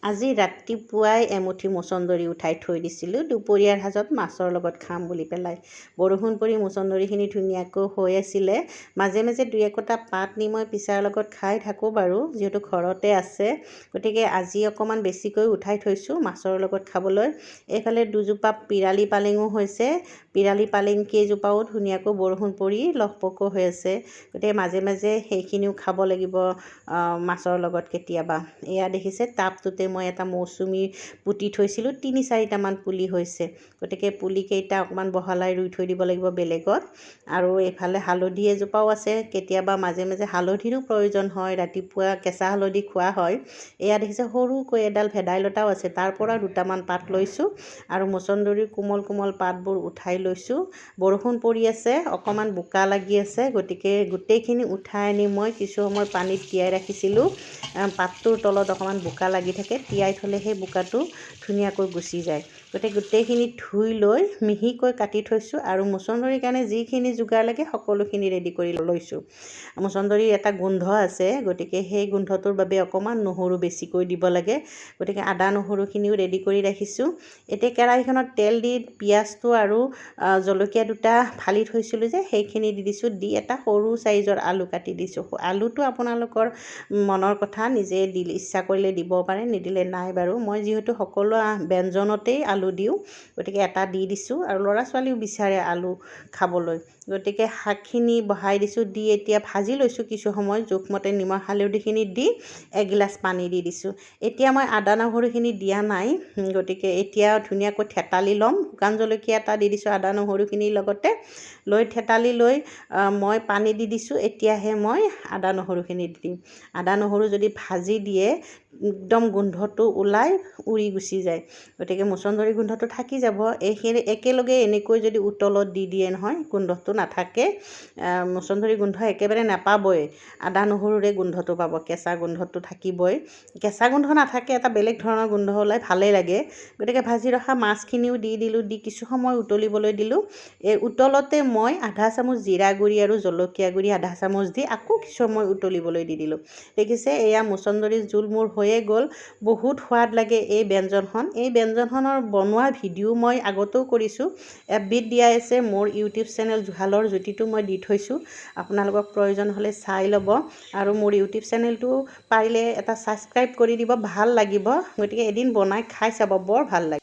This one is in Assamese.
আজি ৰাতিপুৱাই এমুঠি মচন্দৰী উঠাই থৈ দিছিলোঁ দুপৰীয়াৰ সাজত মাছৰ লগত খাম বুলি পেলাই। বৰষুণ পৰি মচন্দৰীখিনি ধুনীয়াকৈ হৈ আছিলে। মাজে মাজে দুই একোটা পাত নি মই পিচাৰ লগত খাই থাকোঁ বাৰু, যিহেতু ঘৰতে আছে। গতিকে আজি অকণমান বেছিকৈ উঠাই থৈছোঁ মাছৰ লগত খাবলৈ। এইফালে দুজোপা পিৰালি পালেঙো হৈছে। পিৰালি পালেং কেইজোপাও ধুনীয়াকৈ বৰষুণ পৰি লহপহকৈ হৈ আছে। গতিকে মাজে মাজে সেইখিনিও খাব লাগিব মাছৰ লগত কেতিয়াবা। এয়া দেখিছে টাবটোতে মই এটা মৌচুমী পুতি থৈছিলোঁ, ৩-৪টামান পুলি হৈছে। গতিকে পুলিকেইটা অকণমান বহলাই ৰুই থৈ দিব লাগিব বেলেগত। আৰু এইফালে হালধি এজোপাও আছে। কেতিয়াবা মাজে মাজে হালধিৰো প্ৰয়োজন হয়, ৰাতিপুৱা কেঁচা হালধি খোৱা হয়। এয়া দেখিছে সৰুকৈ এডাল ভেদাইলতাও আছে, তাৰ পৰা দুটামান পাত লৈছোঁ আৰু মচন্দৰীৰ কোমল কোমল পাতবোৰ উঠাই লৈছোঁ। বৰষুণ পৰি আছে, অকণমান বোকা লাগি আছে, গতিকে গোটেইখিনি উঠাই আনি মই কিছু সময় পানীত তিয়াই ৰাখিছিলোঁ। পাতটোৰ তলত অকণমান বোকা লাগি থাকে, তিয়াই থ'লে সেই বোকাটো ধুনীয়াকৈ গুচি যায়। গতিকে গোটেইখিনি ধুই লৈ মিহিকৈ কাটি থৈছোঁ আৰু মচন্দৰীৰ কাৰণে যিখিনি যোগাৰ লাগে সকলোখিনি ৰেডি কৰি লৈছোঁ। মচন্দৰীৰ এটা গোন্ধ আছে, গতিকে সেই গোন্ধটোৰ বাবে অকণমান নহৰু বেছিকৈ দিব লাগে। গতিকে আদা নহৰুখিনিও ৰেডি কৰি ৰাখিছোঁ। এতিয়া কেৰাহীখনত তেল দি পিঁয়াজটো আৰু জলকীয়া দুটা ফালি থৈছিলোঁ যে সেইখিনি দি দিছোঁ। দি এটা সৰু চাইজৰ আলু কাটি দিছোঁ। আলুটো আপোনালোকৰ মনৰ কথা, নিজে ইচ্ছা কৰিলে দিব পাৰে, নিদিলে নাই বাৰু। মই যিহেতু সকলো ব্যঞ্জনতেই আলু দিওঁ, গতিকে এটা দি দিছোঁ আৰু ল'ৰা ছোৱালীও বিচাৰে আলু খাবলৈ। গতিকে শাকখিনি বহাই দিছোঁ, দি এতিয়া ভাজি লৈছোঁ কিছু সময়। জোখমতে নিমখ হালধিখিনি দি এগিলাচ পানী দি দিছোঁ। এতিয়া মই আদা নহৰুখিনি দিয়া নাই, গতিকে এতিয়া ধুনীয়াকৈ থেতালি ল'ম। শুকান জলকীয়া এটা দি দিছোঁ আদা নহৰুখিনিৰ লগতে, লৈ থেতালি লৈ মই পানী দি দিছোঁ। এতিয়াহে মই আদা নহৰুখিনি দি দিম। আদা নহৰু যদি ভাজি দিয়ে একদম গোন্ধটো ওলাই উৰি গুচি যায়, গতিকে মচন্দৰী গোন্ধটো থাকি যাব। এইখিনি একেলগে এনেকৈ যদি উতলত দি দিয়ে নহয়, গোন্ধটো নাথাকে। মচন্দৰী গোন্ধ একেবাৰে নাপাবই, আদা নহৰুৰে গোন্ধটো পাব, কেঁচা গোন্ধটো থাকিবই। কেঁচা গোন্ধ নাথাকে, এটা বেলেগ ধৰণৰ গোন্ধ ওলাই, ভালেই লাগে। গতিকে ভাজি ৰখা মাছখিনিও দি দিলোঁ, দি কিছু সময় উতলিবলৈ দিলোঁ। এই উতলতে মই আধা চামুচ জিৰা গুড়ি আৰু জলকীয়া গুড়ি আধা চামুচ দি আকৌ কিছু সময় উতলিবলৈ দি দিলোঁ। দেখিছে এয়া মচন্দৰীৰ জোল মোৰ হৈয়ে গ'ল। বহুত সোৱাদ লাগে এই ব্যঞ্জনখন। এই ব্যঞ্জনখনৰ বনোৱা ভিডিঅ' মই আগতেও কৰিছোঁ, FBত দিয়া আছে। মোৰ ইউটিউব চেনেল জুহালৰ জুতিটো মই দি থৈছোঁ, আপোনালোকক প্ৰয়োজন হ'লে চাই ল'ব। আৰু মোৰ ইউটিউব চেনেলটো পাৰিলে এটা ছাবস্ক্ৰাইব কৰি দিব, ভাল লাগিব। গতিকে এদিন বনাই খাই চাব, বৰ ভাল লাগে।